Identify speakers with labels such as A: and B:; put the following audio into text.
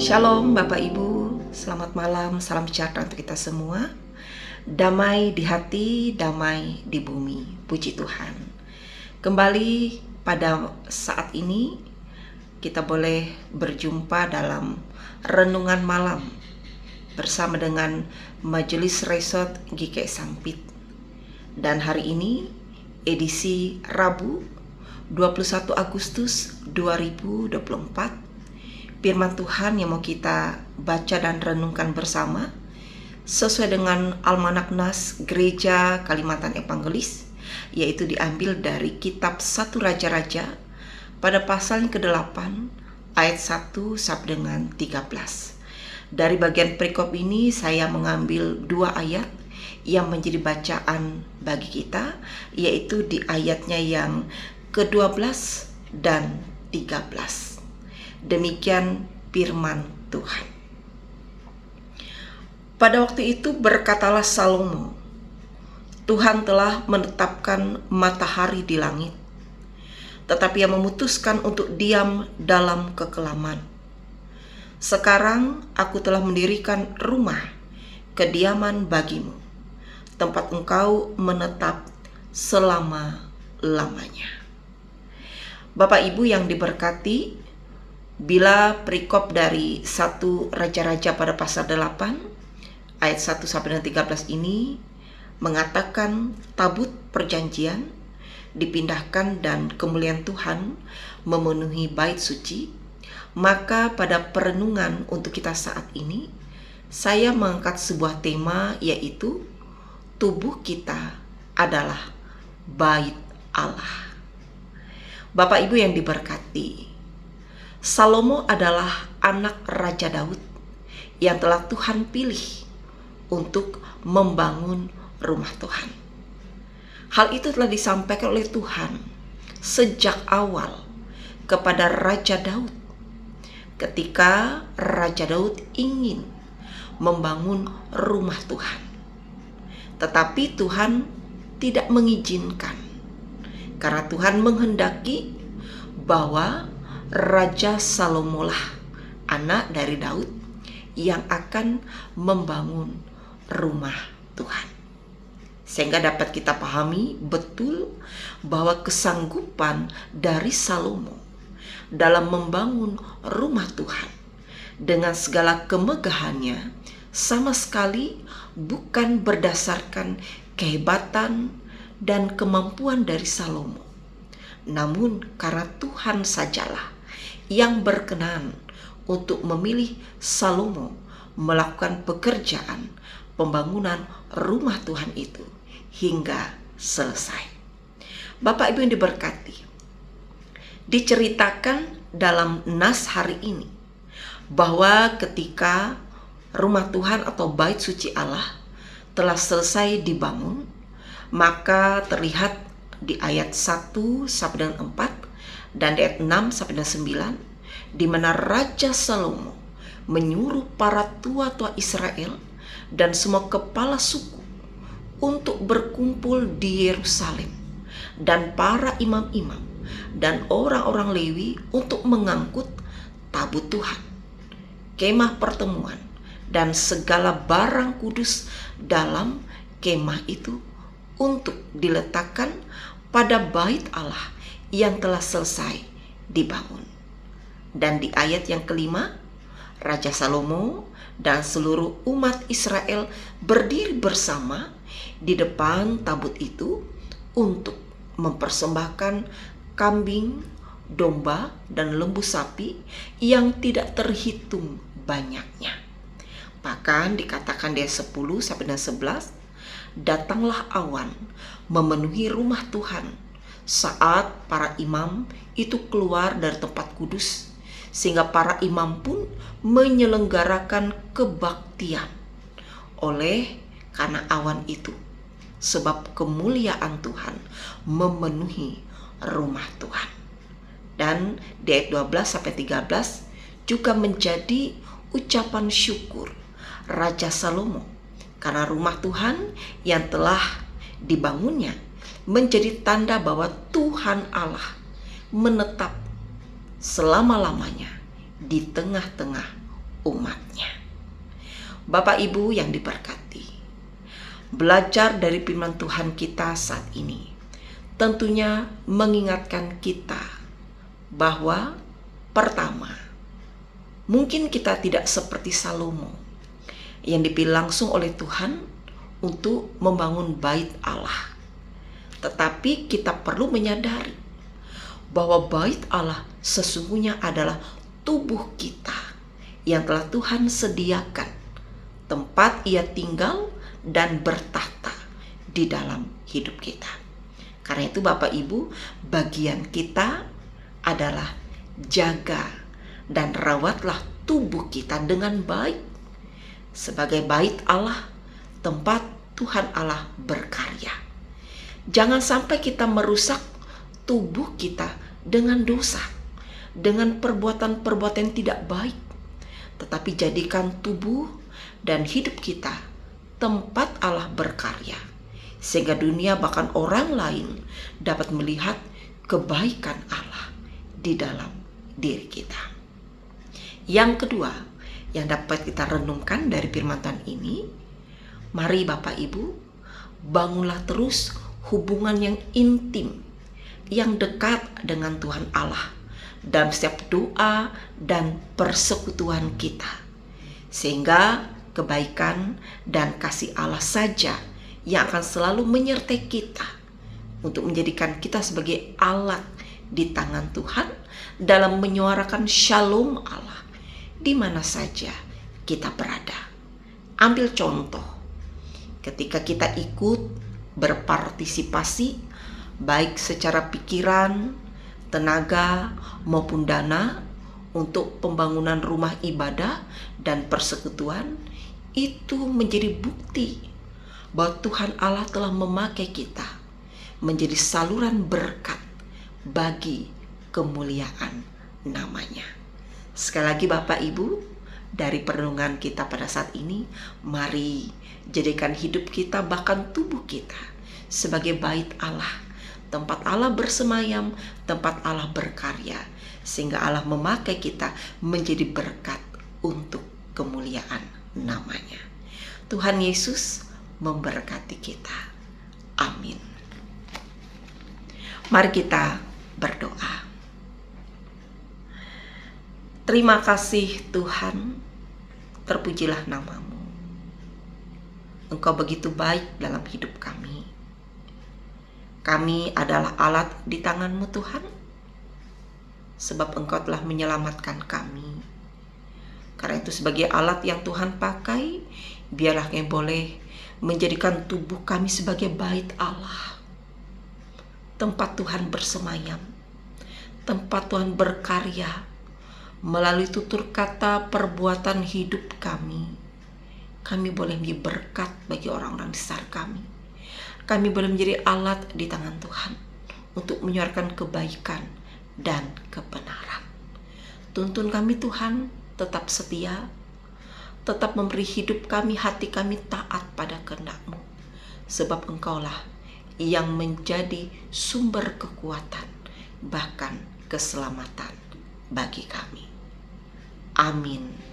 A: Shalom Bapak Ibu, selamat malam, salam sejahtera untuk kita semua. Damai di hati, damai di bumi, puji Tuhan. Kembali pada saat ini kita boleh berjumpa dalam renungan malam bersama dengan Majelis Resort GKI Sampit. Dan hari ini edisi Rabu 21 Agustus 2024. Firman Tuhan yang mau kita baca dan renungkan bersama sesuai dengan Almanak Nas Gereja Kalimantan Evangelis, yaitu diambil dari kitab 1 Raja-Raja pada pasal yang ke-8 ayat 1 sampai dengan 13. Dari bagian perikop ini saya mengambil 2 ayat yang menjadi bacaan bagi kita, yaitu di ayatnya yang ke-12 dan 13. Demikian firman Tuhan. Pada waktu itu berkatalah Salomo, Tuhan telah menetapkan matahari di langit, tetapi ia memutuskan untuk diam dalam kekelaman. Sekarang aku telah mendirikan rumah kediaman bagimu, tempat engkau menetap selama-lamanya. Bapak Ibu yang diberkati, bila perikop dari 1 Raja-Raja pada pasal 8 ayat 1 sampai dengan 13 ini mengatakan tabut perjanjian dipindahkan dan kemuliaan Tuhan memenuhi bait suci, maka pada perenungan untuk kita saat ini saya mengangkat sebuah tema, yaitu tubuh kita adalah bait Allah. Bapak Ibu yang diberkati, Salomo adalah anak Raja Daud yang telah Tuhan pilih untuk membangun rumah Tuhan. Hal itu telah disampaikan oleh Tuhan sejak awal kepada Raja Daud ketika Raja Daud ingin membangun rumah Tuhan. Tetapi Tuhan tidak mengizinkan, karena Tuhan menghendaki bahwa Raja Salomo lah anak dari Daud yang akan membangun rumah Tuhan. Sehingga dapat kita pahami betul bahwa kesanggupan dari Salomo dalam membangun rumah Tuhan dengan segala kemegahannya sama sekali bukan berdasarkan kehebatan dan kemampuan dari Salomo, namun karena Tuhan sajalah yang berkenan untuk memilih Salomo melakukan pekerjaan pembangunan rumah Tuhan itu hingga selesai. Bapak Ibu yang diberkati, diceritakan dalam nas hari ini bahwa ketika rumah Tuhan atau bait suci Allah telah selesai dibangun, maka terlihat di ayat 1 sampai dengan 4 dan di ayat 6 sampai dengan 9, di mana Raja Salomo menyuruh para tua-tua Israel dan semua kepala suku untuk berkumpul di Yerusalem, dan para imam-imam dan orang-orang Lewi untuk mengangkut tabut Tuhan, kemah pertemuan, dan segala barang kudus dalam kemah itu untuk diletakkan pada bait Allah yang telah selesai dibangun. Dan di ayat yang kelima, Raja Salomo dan seluruh umat Israel berdiri bersama di depan tabut itu untuk mempersembahkan kambing, domba, dan lembu sapi yang tidak terhitung banyaknya. Bahkan dikatakan di ayat 10 sampai dengan 11, datanglah awan memenuhi rumah Tuhan saat para imam itu keluar dari tempat kudus, sehingga para imam pun menyelenggarakan kebaktian oleh karena awan itu, sebab kemuliaan Tuhan memenuhi rumah Tuhan. Dan di ayat 12 sampai 13 juga menjadi ucapan syukur Raja Salomo karena rumah Tuhan yang telah dibangunnya menjadi tanda bahwa Tuhan Allah menetap selama-lamanya di tengah-tengah umatnya. Bapak Ibu yang diberkati, belajar dari firman Tuhan kita saat ini tentunya mengingatkan kita bahwa pertama, mungkin kita tidak seperti Salomo yang dipilih langsung oleh Tuhan untuk membangun bait Allah. Tetapi kita perlu menyadari bahwa bait Allah sesungguhnya adalah tubuh kita yang telah Tuhan sediakan, tempat Ia tinggal dan bertahta di dalam hidup kita. Karena itu Bapak Ibu, bagian kita adalah jaga dan rawatlah tubuh kita dengan baik sebagai bait Allah, tempat Tuhan Allah berkarya. Jangan sampai kita merusak tubuh kita dengan dosa, dengan perbuatan-perbuatan yang tidak baik, tetapi jadikan tubuh dan hidup kita tempat Allah berkarya, sehingga dunia bahkan orang lain dapat melihat kebaikan Allah di dalam diri kita. Yang kedua yang dapat kita renungkan dari firman Tuhan ini, mari Bapak Ibu, bangunlah terus hubungan yang intim, yang dekat dengan Tuhan Allah dalam setiap doa dan persekutuan kita, sehingga kebaikan dan kasih Allah saja yang akan selalu menyertai kita untuk menjadikan kita sebagai alat di tangan Tuhan dalam menyuarakan shalom Allah di mana saja kita berada. Ambil contoh ketika kita ikut berpartisipasi baik secara pikiran, tenaga maupun dana untuk pembangunan rumah ibadah dan persekutuan, itu menjadi bukti bahwa Tuhan Allah telah memakai kita menjadi saluran berkat bagi kemuliaan namanya. Sekali lagi Bapak Ibu, dari perenungan kita pada saat ini, mari jadikan hidup kita bahkan tubuh kita sebagai bait Allah, tempat Allah bersemayam, tempat Allah berkarya, sehingga Allah memakai kita menjadi berkat untuk kemuliaan namanya. Tuhan Yesus memberkati kita. Amin. Mari kita berdoa. Terima kasih Tuhan, terpujilah nama-Mu. Engkau begitu baik dalam hidup kami. Kami adalah alat di tangan-Mu Tuhan, sebab Engkau telah menyelamatkan kami. Karena itu sebagai alat yang Tuhan pakai, biarlah kami boleh menjadikan tubuh kami sebagai bait Allah, tempat Tuhan bersemayam, tempat Tuhan berkarya. Melalui tutur kata perbuatan hidup kami boleh menjadi berkat bagi orang-orang di sekitar kami. Kami boleh menjadi alat di tangan Tuhan untuk menyuarakan kebaikan dan kebenaran. Tuntun kami Tuhan, tetap setia, tetap memberi hidup kami, hati kami taat pada kehendak-Mu, sebab Engkaulah yang menjadi sumber kekuatan, bahkan keselamatan bagi kami. Amin.